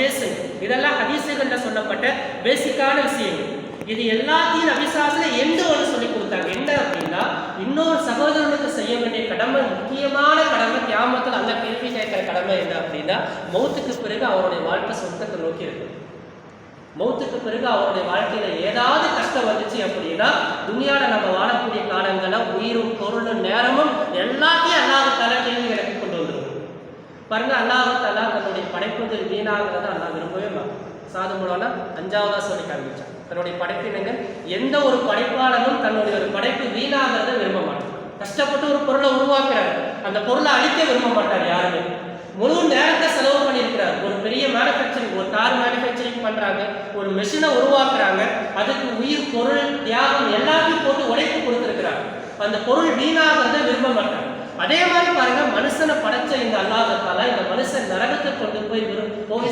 பேசுங்க. இதெல்லாம் ஹதீஸுகள்ல சொல்லப்பட்ட பேசிக்கான விஷயங்கள். இது எல்லாத்தையும் நபிசாஸ்ல எந்த ஒன்று சொல்லி கொடுத்தாங்க. என்ன அப்படின்னா, இன்னொரு சகோதரனுக்கு செய்ய வேண்டிய கடமை, முக்கியமான கடமை, கியாமத்தில் அல்ல கேள்வி கேட்கிற கடமை என்ன அப்படின்னா, மௌத்துக்கு பிறகு அவருடைய வாழ்க்கை சொர்க்கத்தை நோக்கி இருக்கு. மௌத்துக்கு பிறகு அவருடைய வாழ்க்கையில ஏதாவது கஷ்டம் வந்துச்சு அப்படின்னா, துனியால நம்ம வாழக்கூடிய காலங்கள உயிரும் பொருளும் நேரமும் எல்லாத்தையும் அல்லாஹ்வுத்தாலா கேள்வி கணக்கு கொண்டு வந்துடும். பாருங்க, அல்லாஹ்வுத்தாலா தன்னுடைய படைப்புகள் வீணாகிறத அல்லாஹ் விரும்பவே மாட்டான். சாது மூலம்னா 5வதா சொல்லி காமிச்சான். தன்னுடைய படைப்பினங்கள் எந்த ஒரு படைப்பாளனும் தன்னுடைய ஒரு படைப்பு வீணாகிறத விரும்ப மாட்டான். கஷ்டப்பட்டு ஒரு பொருளை உருவாக்குறாரு, அந்த பொருளை அழிக்க விரும்ப மாட்டார் யாருமே. முழு நேரத்தை செலவு பண்ணியிருக்கிறார். ஒரு பெரிய மேனுஃபேக்சரிங், ஒரு கார் மேனுஃபேக்சரிங் பண்றாங்க, ஒரு மெஷினை உருவாக்குறாங்க, அதுக்கு உயிர் பொருள் தியாகம் எல்லாத்தையும் போட்டு உழைப்பு கொடுத்துருக்கிறாங்க. அந்த பொருள் வீணாகிறத விரும்ப மாட்டாங்க. அதே மாதிரி பாருங்க, மனுஷனை படைச்ச இந்த அல்லாஹ் தஆலா இந்த மனுஷன் நரகத்தை கொண்டு போய்